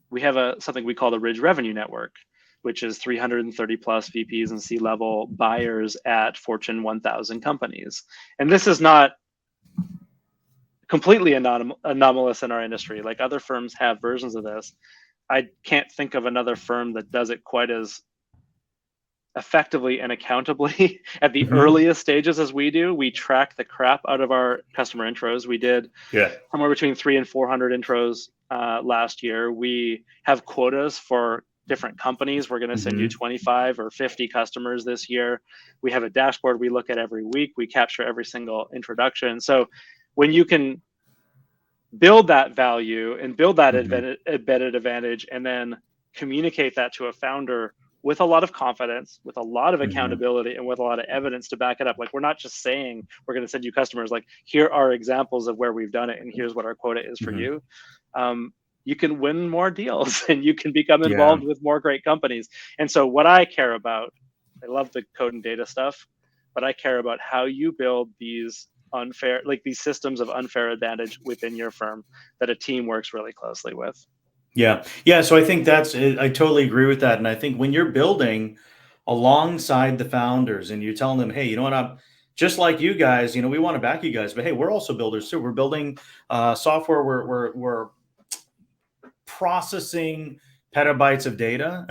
we have something we call the Ridge Revenue Network, which is 330 plus VPs and C-level buyers at Fortune 1000 companies. And this is not completely anomalous in our industry. Like other firms have versions of this. I can't think of another firm that does it quite as effectively and accountably at the earliest stages as we do. We track the crap out of our customer intros. We did somewhere between 300 and 400 intros last year. We have quotas for different companies. We're going to send you 25 or 50 customers this year. We have a dashboard we look at every week. We capture every single introduction. So when you can build that value and build that embedded advantage and then communicate that to a founder with a lot of confidence, with a lot of accountability, and with a lot of evidence to back it up. Like, we're not just saying we're going to send you customers, like, here are examples of where we've done it and here's what our quota is for you. You can win more deals and you can become involved with more great companies. And so what I care about, I love the code and data stuff, but I care about how you build these unfair, like these systems of unfair advantage within your firm that a team works really closely with. Yeah. So I think I totally agree with that. And I think when you're building alongside the founders and you're telling them, hey, you know what, I'm just like you guys, we want to back you guys, but hey, we're also builders too. We're building software. We're processing petabytes of data.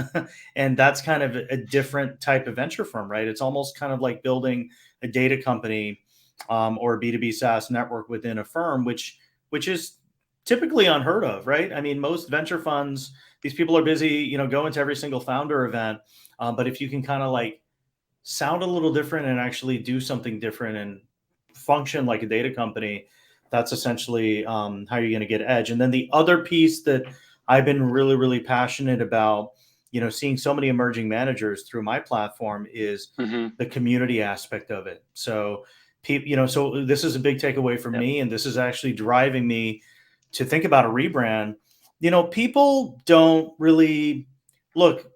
And that's kind of a different type of venture firm, right? It's almost kind of like building a data company or a B2B SaaS network within a firm, which is typically unheard of, right? I mean, most venture funds, these people are busy, going to every single founder event. But if you can kind of like sound a little different and actually do something different and function like a data company, that's essentially how you're going to get edge. And then the other piece that I've been really, really passionate about, seeing so many emerging managers through my platform is the community aspect of it. So people, so this is a big takeaway for me, and this is actually driving me to think about a rebrand. People don't really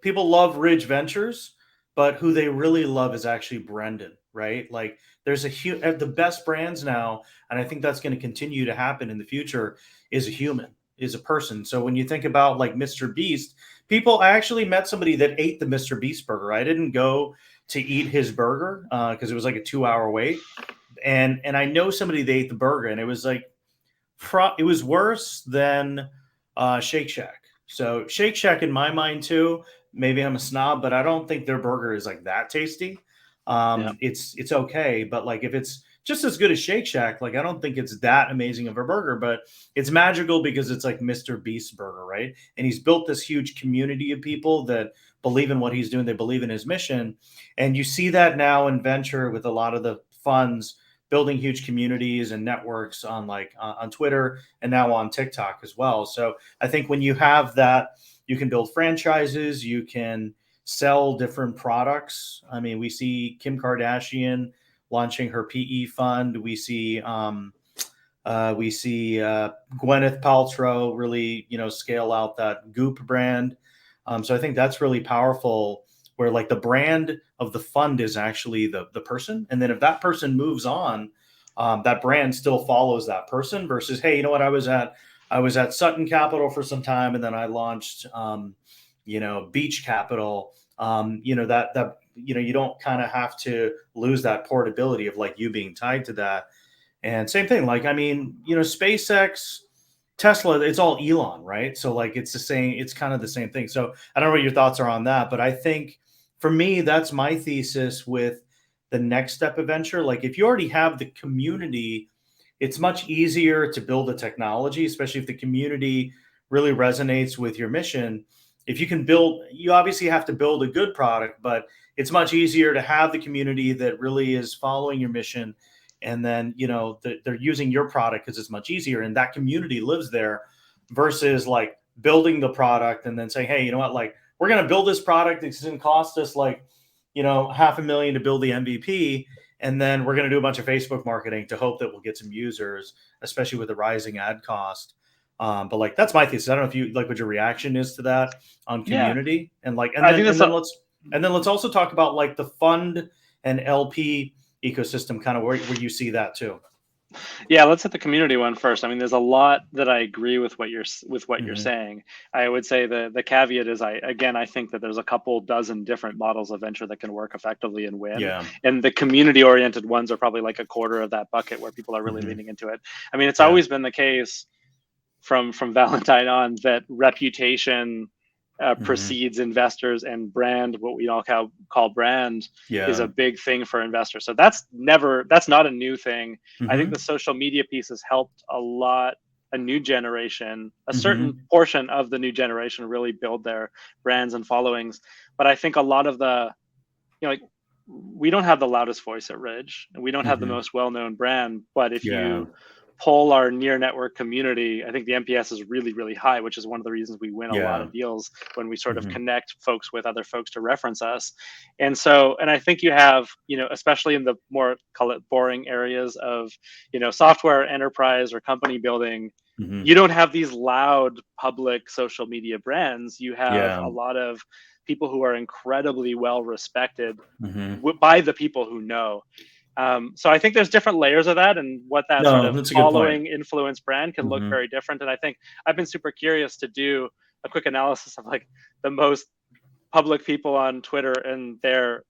people love Ridge Ventures, but who they really love is actually Brendan, right? Like, there's the best brands now, and I think that's going to continue to happen in the future, is a human, is a person. So when you think about like Mr. Beast, I actually met somebody that ate the Mr. Beast burger. I didn't go to eat his burger because it was like a 2-hour wait. And I know somebody that ate the burger, and it was like, it was worse than Shake Shack. So Shake Shack, in my mind too, maybe I'm a snob, but I don't think their burger is like that tasty. It's okay, but like if it's just as good as Shake Shack, like I don't think it's that amazing of a burger, but it's magical because it's like Mr. Beast's burger, right? And he's built this huge community of people that believe in what he's doing. They believe in his mission. And you see that now in venture with a lot of the funds building huge communities and networks on on Twitter and now on TikTok as well. So I think when you have that, you can build franchises, you can sell different products. I mean, we see Kim Kardashian launching her PE fund. We see Gwyneth Paltrow really, scale out that Goop brand. So I think that's really powerful, where like the brand of the fund is actually the person. And then if that person moves on, that brand still follows that person versus, hey, you know what? I was at Sutton Capital for some time, and then I launched, Beach Capital. You don't kind of have to lose that portability of like you being tied to that. And same thing, like, I mean, SpaceX, Tesla, it's all Elon, right? So like, it's kind of the same thing. So I don't know what your thoughts are on that, but I think for me, that's my thesis with the next step of venture. Like, if you already have the community, it's much easier to build a technology, especially if the community really resonates with your mission. If you can you obviously have to build a good product, but it's much easier to have the community that really is following your mission. And then, they're using your product because it's much easier. And that community lives there versus like building the product and then saying, hey, you know what, like, we're going to build this product. It's going to cost us like, $500,000 to build the MVP. And then we're going to do a bunch of Facebook marketing to hope that we'll get some users, especially with the rising ad cost. But like, that's my thesis. I don't know if you like what your reaction is to that on community. And like, and then let's also talk about like the fund and LP ecosystem, kind of where you see that too. Yeah, let's hit the community one first. I mean, there's a lot that I agree with what you're Hmm. saying. I would say the caveat is I think that there's a couple dozen different models of venture that can work effectively and win. Yeah. And the community oriented ones are probably like a quarter of that bucket where people are really Hmm. leaning into it. I mean, it's Yeah. always been the case from Valentine on that reputation Hmm. precedes investors, and brand, what we all call brand, is Yeah. a big thing for investors. So that's not a new thing. I think the Hmm. social media piece has helped a lot, a new generation, a certain Hmm. portion of the new generation really build their brands and followings. But I think a lot of like we don't have the loudest voice at Ridge, and we don't have the Hmm. most well-known brand. But if Yeah. you poll our near network community, I think the NPS is really, really high, which is one of the reasons we win a lot Yeah. of deals when we sort of Hmm. connect folks with other folks to reference us. And so, and I think you have, especially in the more, call it, boring areas of, software, enterprise, or company building, Hmm. you don't have these loud public social media brands. You have Yeah. a lot of people who are incredibly well respected Hmm. by the people who know. So I think there's different layers of that, and what that sort No, of that's a good point. following influence brand can look Hmm. very different. And I think I've been super curious to do a quick analysis of like the most public people on Twitter and their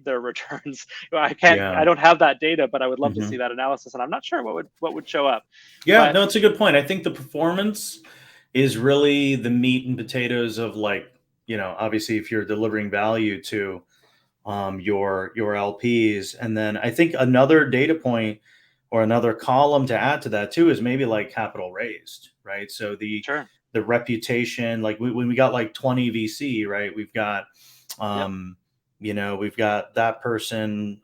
returns. I Yeah. don't have that data, but I would love to see Hmm. that analysis, and I'm not sure what would show up. Yeah, But no, it's a good point. I think the performance is really the meat and potatoes of, like, obviously if you're delivering value to your LPs. And then I think another data point or another column to add to that too is maybe like capital raised, right? So sure, the reputation, like when we got like 20 VC, right? yep, Um, we've got that person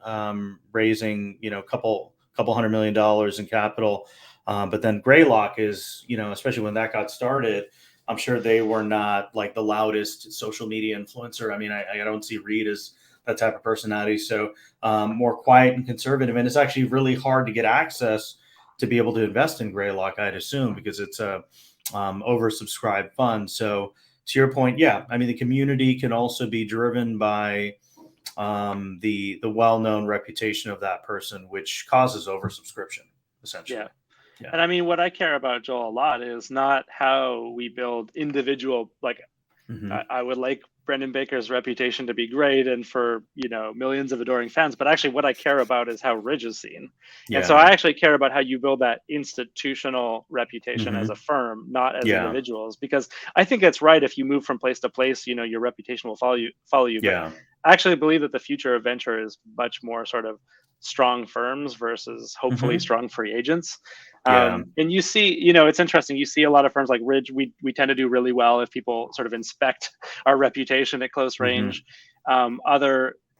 raising, couple $100 million in capital. But then Greylock is, especially when that got started, I'm sure they were not like the loudest social media influencer. I mean, I don't see Reid as that type of personality. So more quiet and conservative. And it's actually really hard to get access to be able to invest in Greylock, I'd assume, because it's a oversubscribed fund. So to your point, yeah, I mean, the community can also be driven by the well-known reputation of that person, which causes oversubscription, yeah. essentially. Yeah. And I mean, what I care about, Joel, a lot is not how we build individual, like Hmm. I would like Brendan Baker's reputation to be great and for millions of adoring fans, but actually what I care about is how Ridge is seen. And so Yeah. I actually care about how you build that institutional reputation as a Hmm. firm, not as Yeah. individuals, because I think it's right. If you move from place to place, your reputation will follow you. But Yeah. I actually believe that the future of venture is much more sort of strong firms versus hopefully Hmm. strong free agents. Yeah. And you see, it's interesting. You see a lot of firms like Ridge. We tend to do really well if people sort of inspect our reputation at close Hmm. range.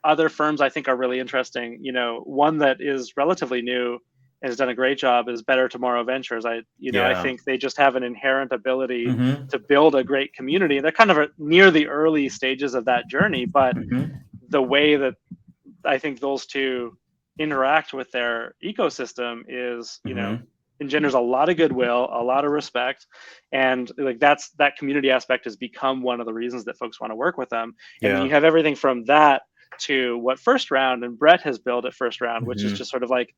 Other firms I think are really interesting. One that is relatively new and has done a great job is Better Tomorrow Ventures. I Yeah. think they just have an inherent ability Hmm. to build a great community. They're kind of near the early stages of that journey, but Hmm. the way that I think those two interact with their ecosystem is, Hmm. engenders a lot of goodwill, a lot of respect, and like that community aspect has become one of the reasons that folks want to work with them. And then you Yeah. have everything from that to what First Round and Brett has built at First Round, which is Hmm. just sort of like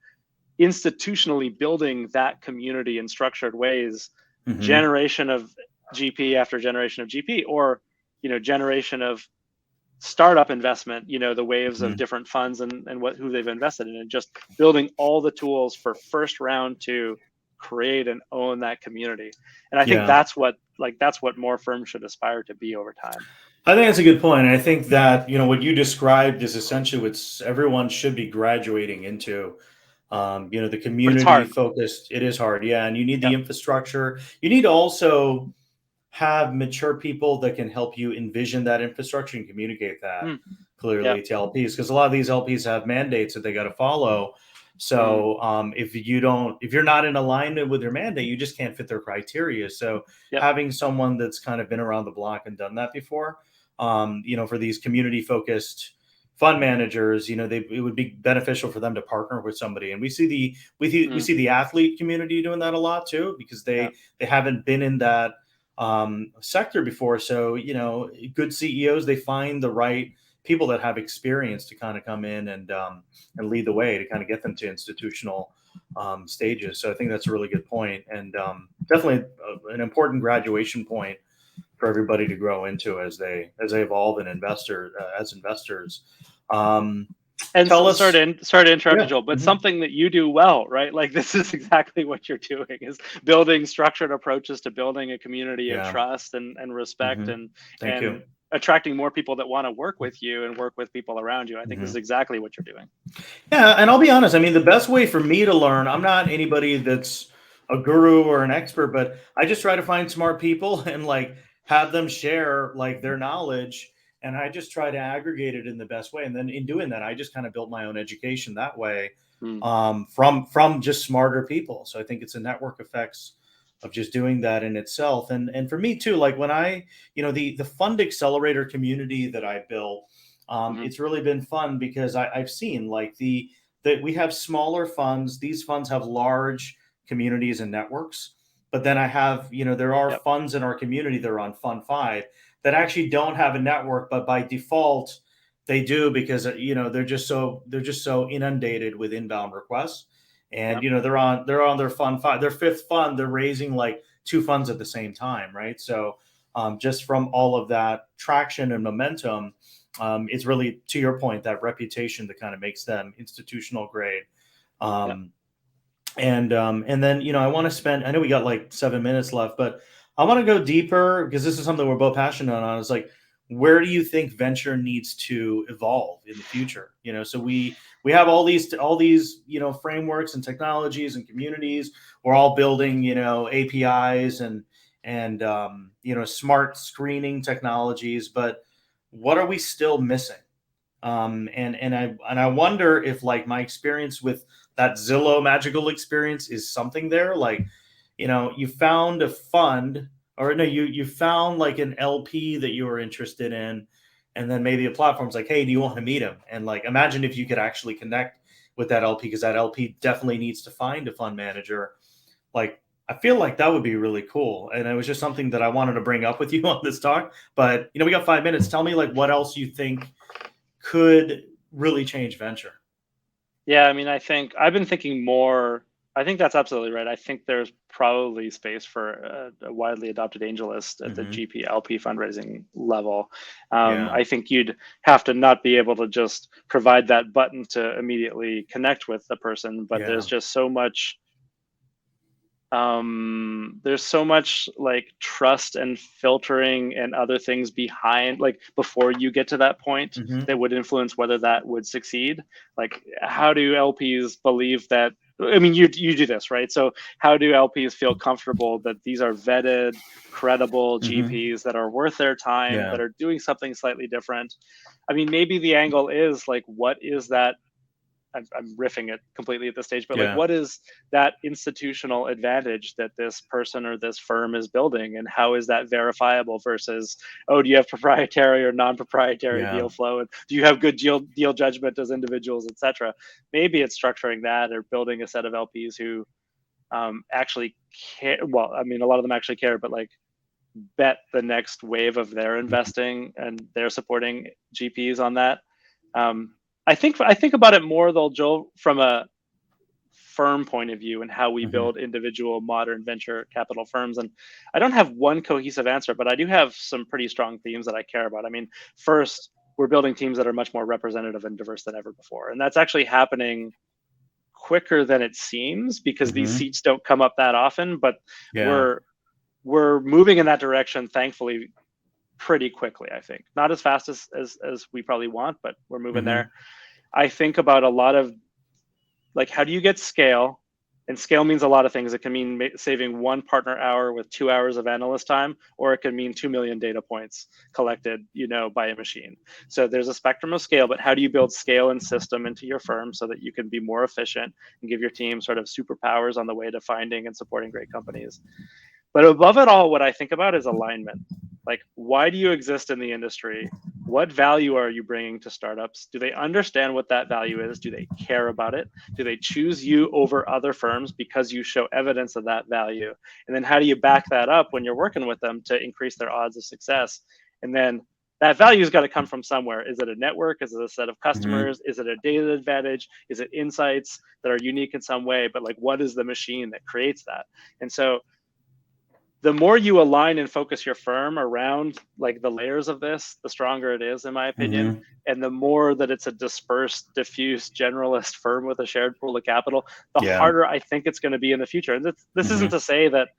institutionally building that community in structured ways, Hmm. generation of GP after generation of GP, or generation of startup investment, the waves of Hmm. different funds and who they've invested in, and just building all the tools for First Round to create and own that community. And I think Yeah. that's what more firms should aspire to be over time. I think that's a good point. And I think that, what you described is essentially what everyone should be graduating into. The But it's community hard. focused, it is hard. Yeah. And you need the Yep. infrastructure. You need to also have mature people that can help you envision that infrastructure and communicate that Mm. clearly Yep. to LPs, because a lot of these LPs have mandates that they got to follow. Mm. So if you're not in alignment with their mandate, you just can't fit their criteria. So Yep. having someone that's kind of been around the block and done that before, for these community focused fund managers, it would be beneficial for them to partner with somebody. And we Mm. see the athlete community doing that a lot too, because Yeah. they haven't been in that sector before. So, good CEOs, they find the right people that have experience to kind of come in and lead the way to kind of get them to institutional stages. So I think that's a really good point, and definitely an important graduation point for everybody to grow into as they evolve and as investors. Um, And Tell sorry us, to interrupt you, yeah, Joel, but something that you do well, right? Like this is exactly what you're doing, is building structured approaches to building a community of yeah, trust and respect, hmm thank you. and attracting more people that want to work with you and work with people around you. I think this hmm is exactly what you're doing. Yeah, and I'll be honest. I mean, the best way for me to learn, I'm not anybody that's a guru or an expert, but I just try to find smart people and like have them share like their knowledge, and I just try to aggregate it in the best way. And then in doing that, I just kind of built my own education that way, Hmm. from just smarter people. So I think it's a network effects of just doing that in itself. And for me too, like when I, the fund accelerator community that I built, Hmm. it's really been fun because I've seen like that we have smaller funds. These funds have large communities and networks. But then I have, there are Yep. funds in our community that are on Fund 5 that actually don't have a network, but by default they do because they're just so inundated with inbound requests. And Yep. they're on their Fund 5, their fifth fund, they're raising like two funds at the same time, right? So just from all of that traction and momentum, it's really, to your point, that reputation that kind of makes them institutional grade. Yep. Um, and then I want to spend. I know we got like 7 minutes left, but I want to go deeper because this is something we're both passionate on. It's like, where do you think venture needs to evolve in the future? So we have all these frameworks and technologies and communities. We're all building APIs and smart screening technologies, but what are we still missing? And I wonder if like my experience with that Zillow magical experience is something there. Like, you found a fund, or no, you found like an LP that you were interested in, and then maybe a platform's like, hey, do you want to meet him? And like, imagine if you could actually connect with that LP, because that LP definitely needs to find a fund manager. Like, I feel like that would be really cool. And it was just something that I wanted to bring up with you on this talk. But we got 5 minutes. Tell me like what else you think could really change venture. Yeah, I mean, I think I've been thinking more. I think that's absolutely right. I think there's probably space for a widely adopted AngelList at the Mm-hmm. GP LP fundraising level. Yeah. I think you'd have to not be able to just provide that button to immediately connect with the person, but Yeah. there's so much like trust and filtering and other things behind, like before you get to that point, Mm-hmm. that would influence whether that would succeed. Like, how do LPs believe that? I mean, you do this, right? So how do LPs feel comfortable that these are vetted, credible Mm-hmm. GPs that are worth their time, Yeah. that are doing something slightly different? I mean, maybe the angle is like, what is that? I'm riffing it completely at this stage, but like, Yeah. what is that institutional advantage that this person or this firm is building, and how is that verifiable versus, oh, do you have proprietary or non-proprietary Yeah. deal flow, and do you have good deal judgment as individuals, etc.? Maybe it's structuring that, or building a set of LPs who actually care. Well, I mean, a lot of them actually care, but like bet the next wave of their Mm-hmm. investing and they're supporting GPs on that. Um, I think about it more though, Joel, from a firm point of view and how we Mm-hmm. build individual modern venture capital firms. And I don't have one cohesive answer, but I do have some pretty strong themes that I care about. I mean, first, we're building teams that are much more representative and diverse than ever before. And that's actually happening quicker than it seems because these Mm-hmm. seats don't come up that often, but Yeah. we're we're moving in that direction, thankfully, pretty quickly. I think not as fast as we probably want, but we're moving Mm-hmm. there. I think about a lot of like, how do you get scale? And scale means a lot of things. It can mean saving one partner hour with 2 hours of analyst time, or it can mean 2 million data points collected, by a machine. So there's a spectrum of scale, but how do you build scale and system into your firm so that you can be more efficient and give your team sort of superpowers on the way to finding and supporting great companies? But above it all, what I think about is alignment. Like, why do you exist in the industry? What value are you bringing to startups? Do they understand what that value is? Do they care about it? Do they choose you over other firms because you show evidence of that value? And then how do you back that up when you're working with them to increase their odds of success? And then that value's got to come from somewhere. Is it a network? Is it a set of customers? Is it a data advantage? Is it insights that are unique in some way? But like, what is the machine that creates that? And so the more you align and focus your firm around like the layers of this, the stronger it is, in my opinion. And the more that it's a dispersed, diffuse, generalist firm with a shared pool of capital, the harder I think it's going to be in the future. And this isn't to say that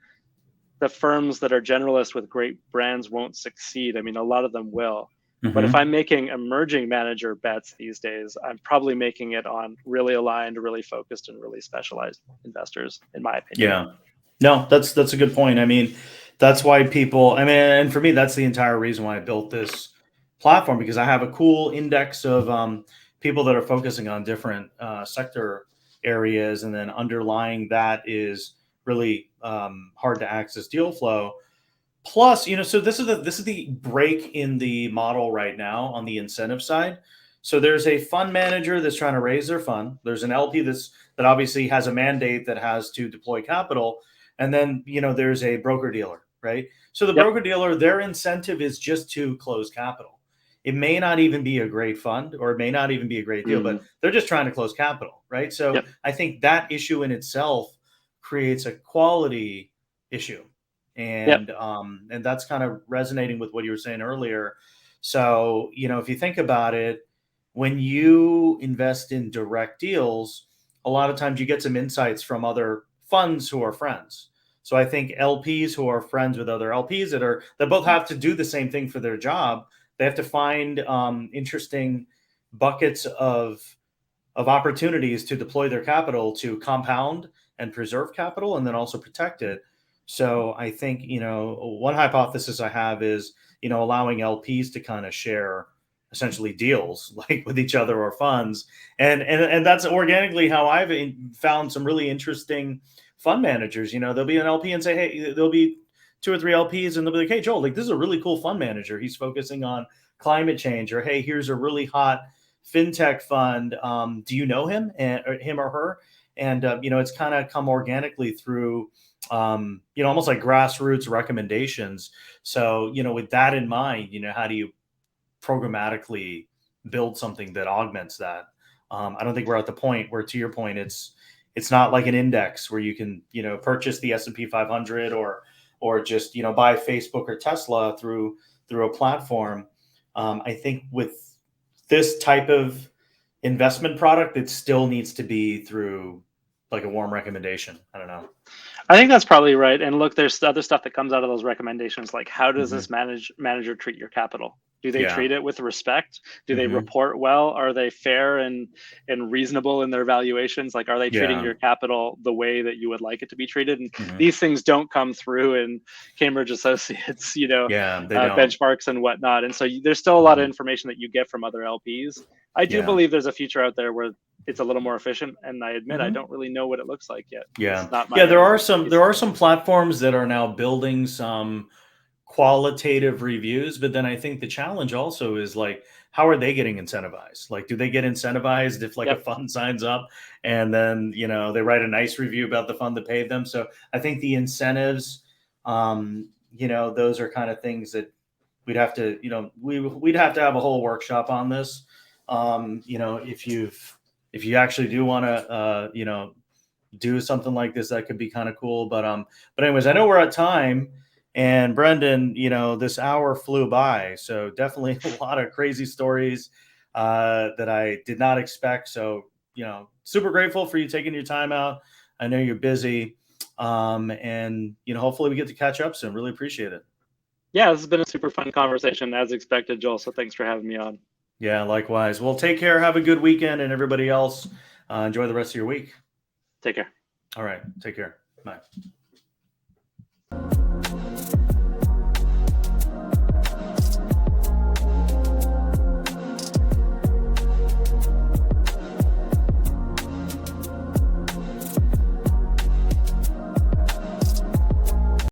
the firms that are generalists with great brands won't succeed. I mean, a lot of them will. But if I'm making emerging manager bets these days, I'm probably making it on really aligned, really focused, and really specialized investors, in my opinion. Yeah. No, that's a good point. I mean, that's why people, I mean, and for me, that's the entire reason why I built this platform, because I have a cool index of people that are focusing on different sector areas, and then underlying that is really hard to access deal flow. Plus, so this is the break in the model right now on the incentive side. So there's a fund manager that's trying to raise their fund. There's an LP that obviously has a mandate that has to deploy capital, and then there's a broker dealer, right? So the broker dealer, their incentive is just to close capital. It may not even be a great fund, or it may not even be a great deal, but they're just trying to close capital, right? So I think that issue in itself creates a quality issue. And that's kind of resonating with what you were saying earlier. So, if you think about it, when you invest in direct deals, a lot of times you get some insights from other funds who are friends. So I think LPs who are friends with other LPs that both have to do the same thing for their job, they have to find interesting buckets of opportunities to deploy their capital to compound and preserve capital, and then also protect it. So I think, one hypothesis I have is, allowing LPs to kind of share essentially deals like with each other or funds. And that's organically how I've found some really interesting fund managers. There'll be an LP and say, hey, there'll be 2 or 3 LPs and they'll be like, hey, Joel, like, this is a really cool fund manager. He's focusing on climate change. Or, hey, here's a really hot fintech fund. Do you know him or him or her? And, it's kind of come organically through, almost like grassroots recommendations. So, with that in mind, how do you programmatically build something that augments that? I don't think we're at the point where, to your point, it's not like an index where you can, purchase the S&P 500 or just, buy Facebook or Tesla through a platform. I think with this type of investment product, it still needs to be through like a warm recommendation. I don't know. I think that's probably right. And look, there's other stuff that comes out of those recommendations, like how does this manager treat your capital? Do they treat it with respect? Do they report well? Are they fair and reasonable in their valuations? Like, are they treating your capital the way that you would like it to be treated? And these things don't come through in Cambridge Associates, benchmarks and whatnot. And so there's still a lot of information that you get from other LPs. I do believe there's a future out there where it's a little more efficient, and I admit I don't really know what it looks like yet. There are some platforms that are now building some qualitative reviews, but then I think the challenge also is, like, how are they getting incentivized? Like, do they get incentivized if a fund signs up and then they write a nice review about the fund that paid them? So I think the incentives, those are kind of things that we'd have to we'd have to have a whole workshop on this. If you actually do want to do something like this, that could be kind of cool. But anyways, I know we're at time. And Brendan, this hour flew by. So definitely a lot of crazy stories that I did not expect. So, super grateful for you taking your time out. I know you're busy. And, hopefully we get to catch up soon. Really appreciate it. Yeah, this has been a super fun conversation, as expected, Joel. So thanks for having me on. Yeah, likewise. Well, take care. Have a good weekend. And everybody else, enjoy the rest of your week. Take care. All right. Take care. Bye.